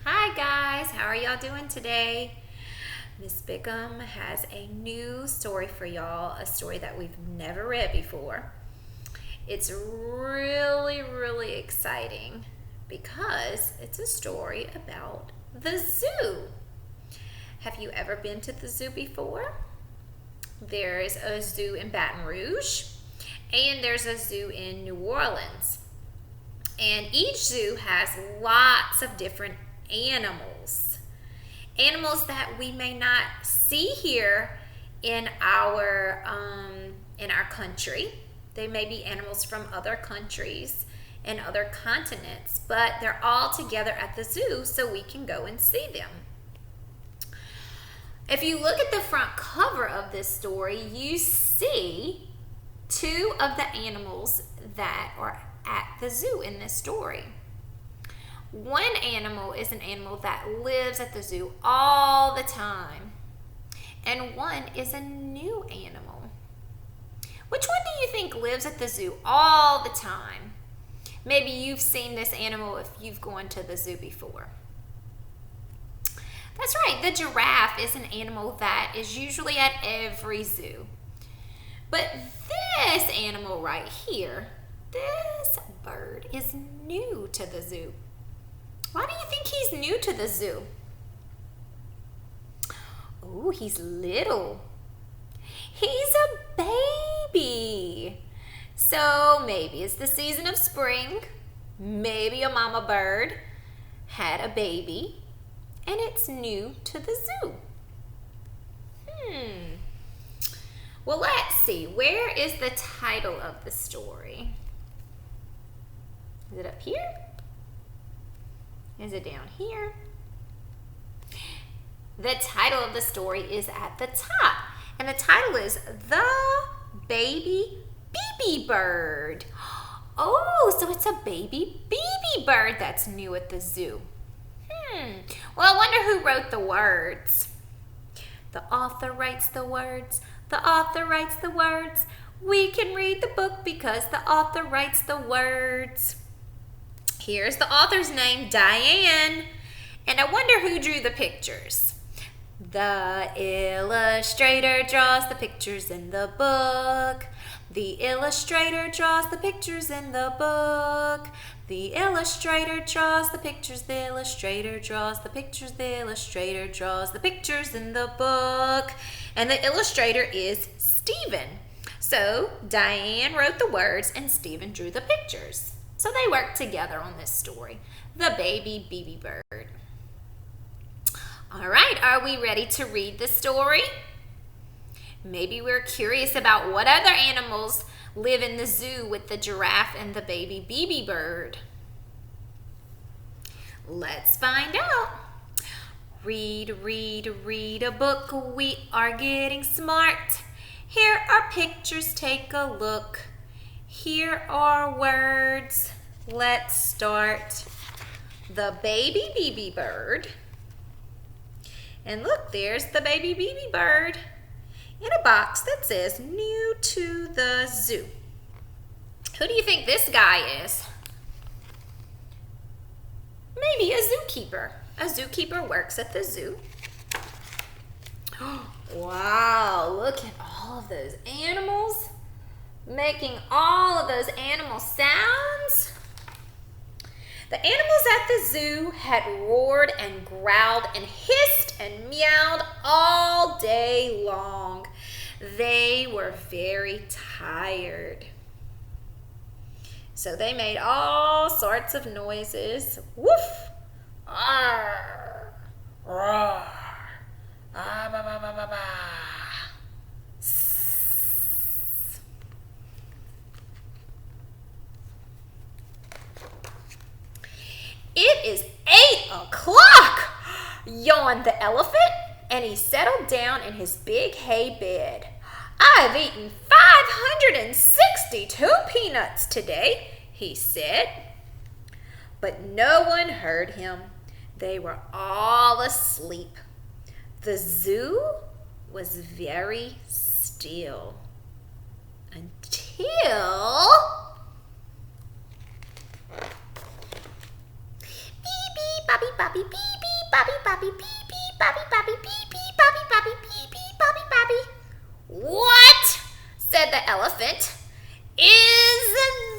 Hi guys, how are y'all doing today? Miss Bickham has a new story for y'all, a story that we've never read before. It's really exciting because it's a story about the zoo. Have you ever been to the zoo before? There's a zoo in Baton Rouge and there's a zoo in New Orleans. And each zoo has lots of different animals. Animals that we may not see here in our country. They may be animals from other countries and other continents, but they're all together at the zoo so we can go and see them. If you look at the front cover of this story, you see two of the animals that are at the zoo in this story. One animal is an animal that lives at the zoo all the time, and one is a new animal. Which one do you think lives at the zoo all the time? Maybe you've seen this animal if you've gone to the zoo before. That's right, the giraffe is an animal that is usually at every zoo. But this animal right here, this bird is new to the zoo. Why do you think he's new to the zoo? Oh, he's little. He's a baby. So maybe it's the season of spring. Maybe a mama bird had a baby and it's new to the zoo. Well, let's see. Where is the title of the story? Is it up here? Is it down here? The title of the story is at the top. And the title is The Baby BeeBee Bird. Oh, so it's a baby BeeBee bird that's new at the zoo. Well, I wonder who wrote the words. The author writes the words. The author writes the words. We can read the book because the author writes the words. Here's the author's name, Diane. And I wonder who drew the pictures. The illustrator draws the pictures in the book. The illustrator draws the pictures in the book. The illustrator draws the pictures. The illustrator draws the pictures. The illustrator draws the pictures in the book. And the illustrator is Stephen. So Diane wrote the words and Stephen drew the pictures. So they worked together on this story, The Baby BeeBee Bird. All right, are we ready to read the story? Maybe we're curious about what other animals live in the zoo with the giraffe and the baby BeeBee bird. Let's find out. Read, read, read a book. We are getting smart. Here are pictures, take a look. Here are words. Let's start. The baby BeeBee bird. And look, there's the baby BeeBee bird in a box that says new to the zoo. Who do you think this guy is? Maybe a zookeeper. A zookeeper works at the zoo. Wow, look at all of those animals making all of those animal sounds. The animals at the zoo had roared and growled and hissed and meowed all day long. They were very tired. So they made all sorts of noises. Woof! Arr! Roar! Ah, ba, ba, ba, ba, ba. It is 8 o'clock, yawned the elephant, and he settled down in his big hay bed. I've eaten 562 peanuts today, he said. But no one heard him. They were all asleep. The zoo was very still until BeeBee, Bobby, Bobby, BeeBee, Bobby, Bobby, BeeBee, Bobby, Bobby, BeeBee, Bobby, Bobby, BeeBee, Bobby, Bobby. What? Said the elephant. Is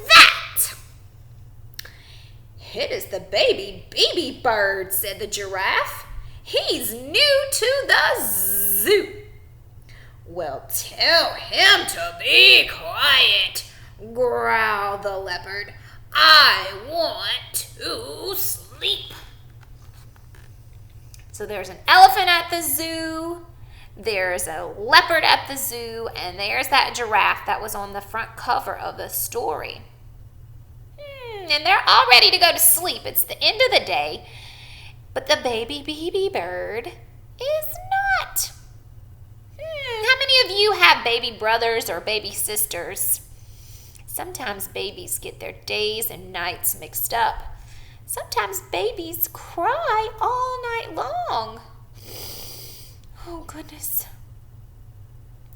that? It is the baby BeeBee bird, said the giraffe. He's new to the zoo. Well, tell him to be quiet, growled the leopard. I want to sleep. So there's an elephant at the zoo, there's a leopard at the zoo, and there's that giraffe that was on the front cover of the story. And they're all ready to go to sleep. It's the end of the day, but the baby BeeBee bird is not. How many of you have baby brothers or baby sisters? Sometimes babies get their days and nights mixed up. Sometimes babies cry all night long. Oh, goodness.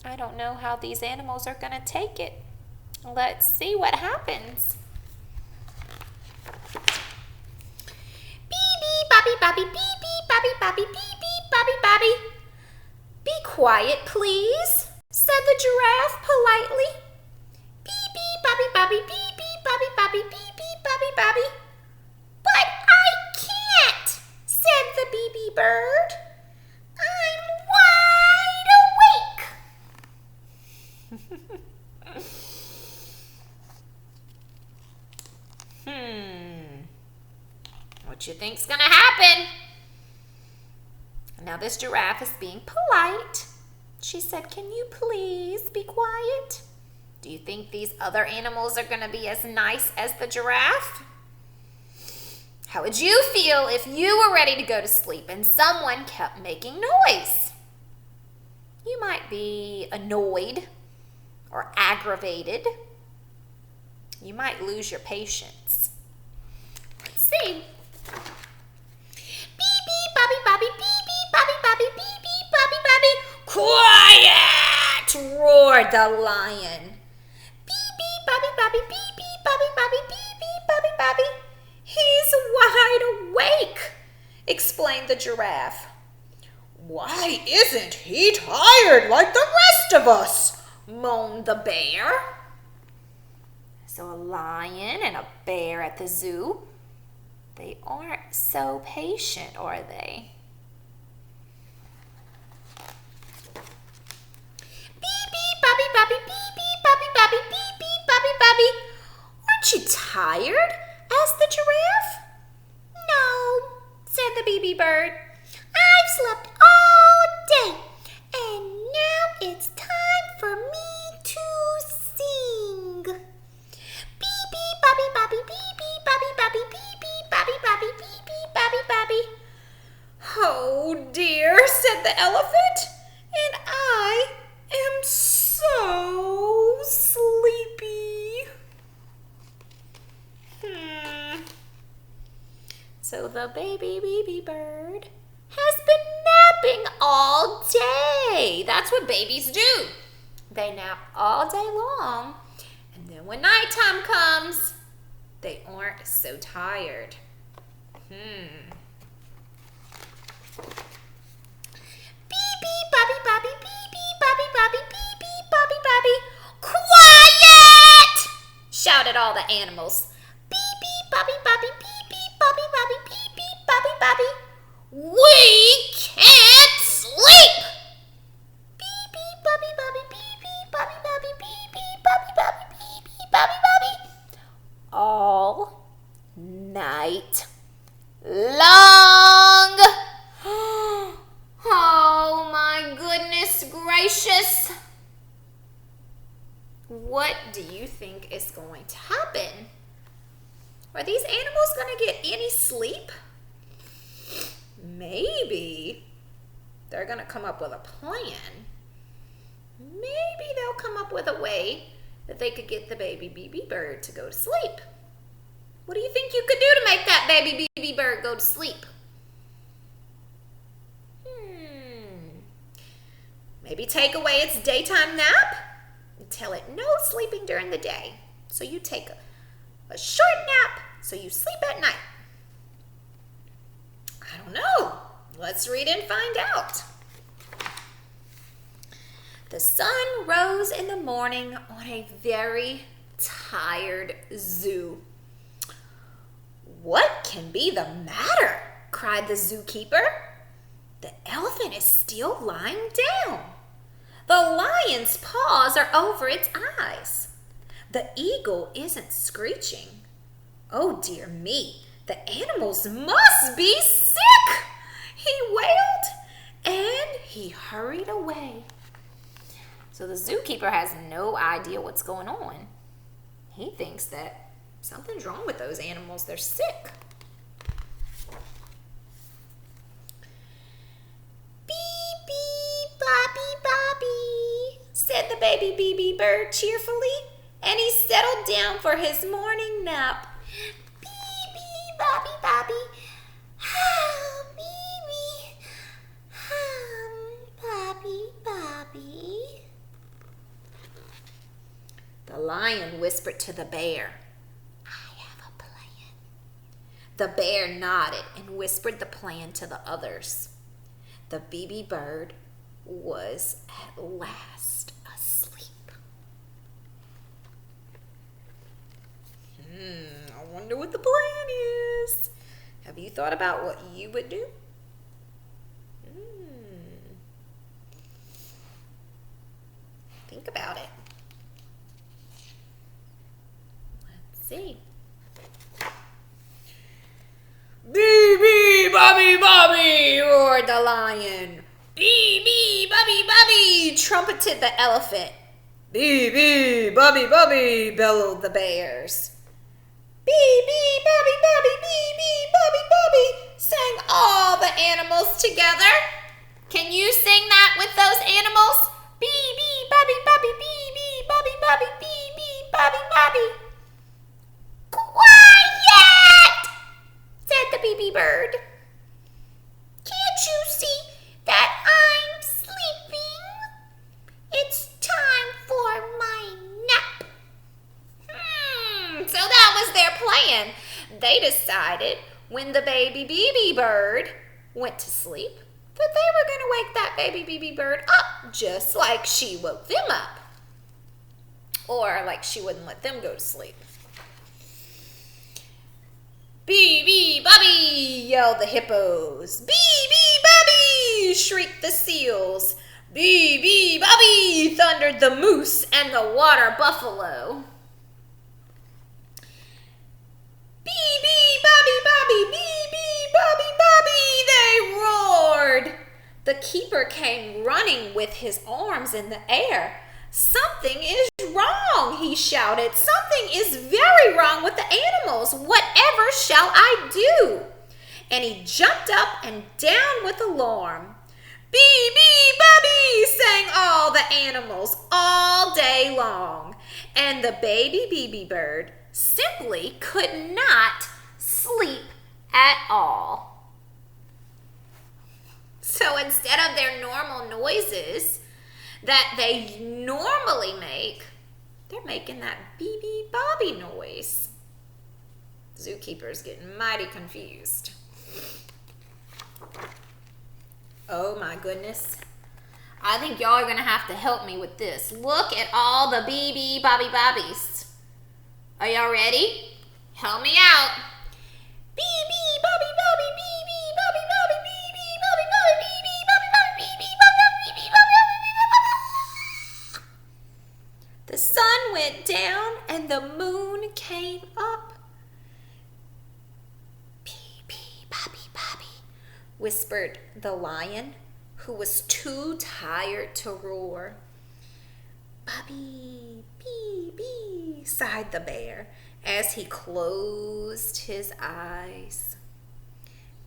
I don't know how these animals are going to take it. Let's see what happens. BeeBee, Bobby, Bobby, BeeBee, Bobby, Bobby, BeeBee, Bobby, Bobby. Be quiet, please, said the giraffe politely. BeeBee, Bobby, Bobby, BeeBee, Bobby, Bobby, BeeBee, Bobby, Bobby. But I can't, said the BeeBee bird. I'm wide awake. What you think's gonna happen? Now this giraffe is being polite. She said, can you please be quiet? Do you think these other animals are gonna be as nice as the giraffe? How would you feel if you were ready to go to sleep and someone kept making noise? You might be annoyed or aggravated. You might lose your patience. Let's see. BeeBee, Bobby, Bobby, BeeBee, Bobby, Bobby, BeeBee, Bobby, Bobby. Quiet! Roared the lion. BeeBee, Bobby, Bobby, BeeBee, Bobby, Bobby, BeeBee, Bobby, Bobby. He's wide awake, explained the giraffe. Why isn't he tired like the rest of us? Moaned the bear. So a lion and a bear at the zoo, they aren't so patient, are they? BeeBee, Bobby, Bobby, BeeBee, Bobby, Bobby, BeeBee, Bobby, Bobby. Aren't you tired? Asked the giraffe. No, said the BeeBee bird. I've slept all day, and now it's time for me to sing. BeeBee, Bobby, Bobby, BeeBee, Bobby, Bobby, BeeBee, Bobby, Bobby, BeeBee, Bobby, Bobby. Oh dear, said the elephant, and I am so sleepy. So the baby BeeBee bird has been napping all day. That's what babies do. They nap all day long, and then when nighttime comes, they aren't so tired. BeeBee, Bobby, Bobby, BeeBee, Bobby, Bobby, BeeBee, Bobby, Bobby. Quiet! Shouted all the animals. BeeBee, Bobby, Bobby, BeeBee, Bobby, Bobby, BeeBee, Bobby, Bobby. We can't sleep! BeeBee, Bobby, Bobby, BeeBee, Bobby, Bobby, BeeBee, Bobby, Bobby, BeeBee, Bobby, Bobby. All night long. Oh my goodness gracious. What do you think is going to happen? Are these animals going to get any sleep? Maybe they're going to come up with a plan. Maybe they'll come up with a way that they could get the baby BeeBee bird to go to sleep. What do you think you could do to make that baby BeeBee bird go to sleep? Maybe take away its daytime nap and tell it no sleeping during the day. So you take a short nap so you sleep at night. Let's read and find out. The sun rose in the morning on a very tired zoo. "What can be the matter?" cried the zookeeper. "The elephant is still lying down. The lion's paws are over its eyes. The eagle isn't screeching. Oh dear me, the animals must be sick," he wailed, and he hurried away. So the zookeeper has no idea what's going on. He thinks that something's wrong with those animals. They're sick. "BeeBee, Bobby, Bobby," said the baby BeeBee bird cheerfully, and he settled down for his morning nap. "BeeBee, Bobby, Bobby, BeeBee, Bobby, Bobby." The lion whispered to the bear, "I have a plan." The bear nodded and whispered the plan to the others. The BeeBee bird was at last asleep. I wonder what the plan is. Have you thought about what you would do? Think about it. Let's see. "BeeBee, Bobby, Bobby," roared the lion. "BeeBee, Bobby, Bobby," trumpeted the elephant. "BeeBee, Bobby, Bobby," bellowed the bears. "BeeBee, Bobby, Bobby, BeeBee, Bobby, Bobby," sang all the animals together. Can you sing that with those animals? "BeeBee, Bobby, Bobby, BeeBee, Bobby, Bobby, BeeBee, Bobby, Bobby." "Quiet!" said the BeeBee bird. "Can't you see that I'm sleeping? It's time for my nap." So that was their plan. They decided when the baby BeeBee bird went to sleep that they were going to wake that baby BeeBee bird up just like she woke them up. Or like she wouldn't let them go to sleep. "BeeBee, Bobby," yelled the hippos. "BeeBee, Bobby," shrieked the seals. "BeeBee, Bobby," thundered the moose and the water buffalo. "BeeBee, Bobby, Bobby, BeeBee, Bobby, Bobby," they roared. The keeper came running with his arms in the air. "Something is wrong," he shouted. "Something is very wrong with the animals. Whatever shall I do?" And he jumped up and down with alarm. "BeeBee, Bobby," sang all the animals all day long. And the baby BeeBee bird simply could not sleep at all. So instead of their normal noises that they normally make, they're making that BeeBee Bobby noise. Zookeeper's getting mighty confused. Oh my goodness. I think y'all are going to have to help me with this. Look at all the BeeBee Bobby Bobbies. Are y'all ready? Help me out. BeeBee Bobby Bobby, BeeBee Bobby Bobby, BeeBee Bobby Bobby, BeeBee Bobby Bobby, BeeBee Bobby Bobby, BeeBee Bobby Bobby, BeeBee Bobby. The sun went down and the moon came up. "BeeBee Bobby Bobby," whispered the lion, who was too tired to roar. "Bobby, BeeBee," sighed the bear as he closed his eyes.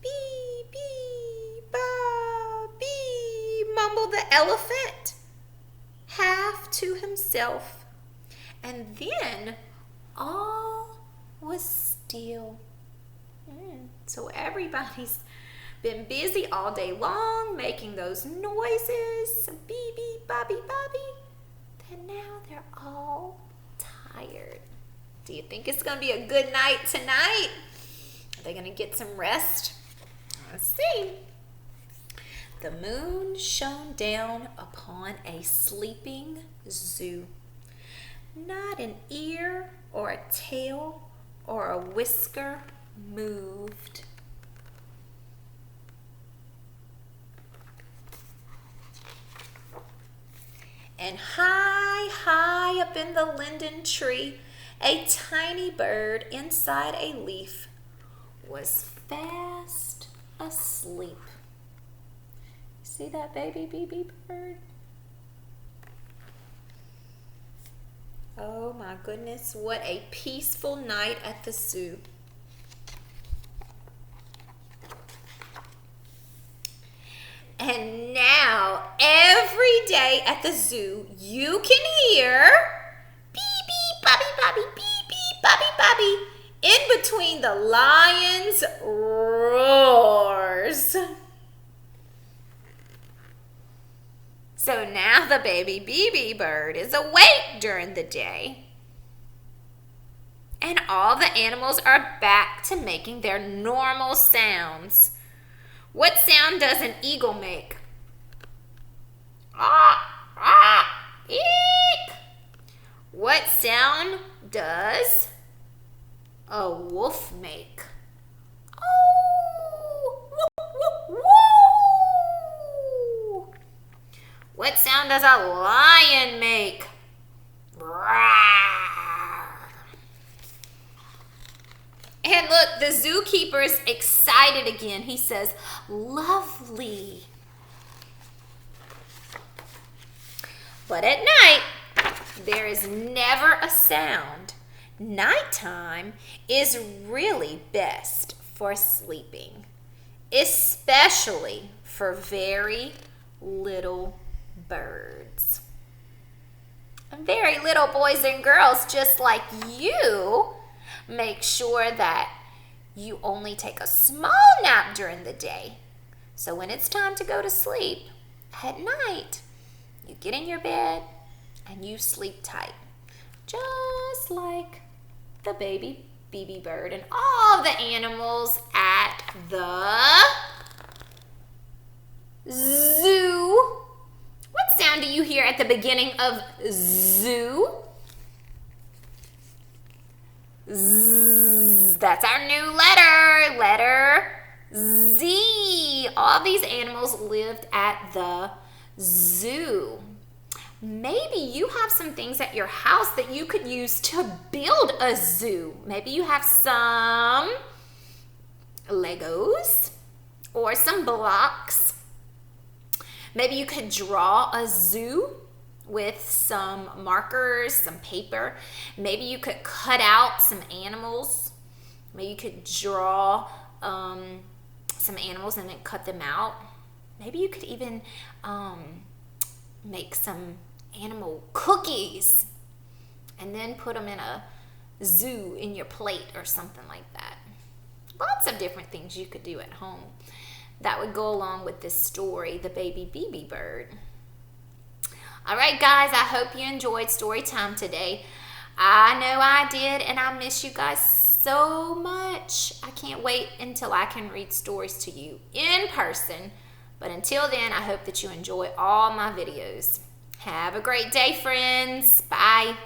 "BeeBee, Bobby," mumbled the elephant, half to himself. And then all was still. So everybody's been busy all day long making those noises, BeeBee, Bobby, Bobby. And now they're all tired. Do you think it's going to be a good night tonight? Are they going to get some rest? Let's see. The moon shone down upon a sleeping zoo. Not an ear or a tail or a whisker moved. And high, high up in the linden tree, a tiny bird inside a leaf was fast asleep. See that baby BeeBee bird? Oh my goodness, what a peaceful night at the zoo. And now, every day at the zoo, you can hear BeeBee, Bobby, Bobby, BeeBee, Bobby, Bobby, in between the lion's roars. So now the baby BeeBee bird is awake during the day. And all the animals are back to making their normal sounds. What sound does an eagle make? Ah, ah, eek. What sound does a wolf make? Oh, woo, woo, woo. What sound does a lion make? Rawr. And look, the zookeeper is excited again. He says, lovely. But at night, there is never a sound. Nighttime is really best for sleeping, especially for very little birds. Very little boys and girls just like you, make sure that you only take a small nap during the day. So when it's time to go to sleep at night, you get in your bed and you sleep tight. Just like the baby BeeBee bird and all the animals at the zoo. What sound do you hear at the beginning of zoo? Z. That's our new letter Z. All these animals lived at the zoo. Maybe you have some things at your house that you could use to build a zoo. Maybe you have some Legos or some blocks. Maybe you could draw a zoo with some markers, some paper. Maybe you could cut out some animals. Maybe you could draw some animals and then cut them out. Maybe you could even make some animal cookies and then put them in a zoo in your plate or something like that. Lots of different things you could do at home that would go along with this story, the baby BeeBee bird. All right, guys, I hope you enjoyed story time today. I know I did, and I miss you guys so much. I can't wait until I can read stories to you in person. But until then, I hope that you enjoy all my videos. Have a great day, friends. Bye.